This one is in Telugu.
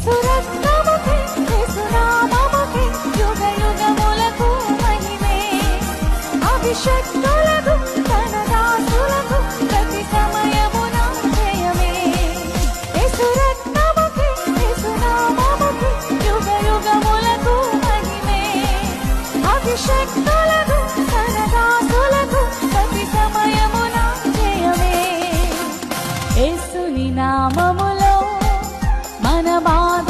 యేసురత్నముకే యేసునామముకే యుగ యుగములకు మహిమే అభిషక్తులకు తన దాసులకు ప్రతి సమయమున జయమే యేసురత్నముకే యేసునామముకే యుగ యుగములకు మహిమే అభిషక్తులకు తన దాసులకు ప్రతి సమయమున జయమే యేసుని నామములో మన బాధ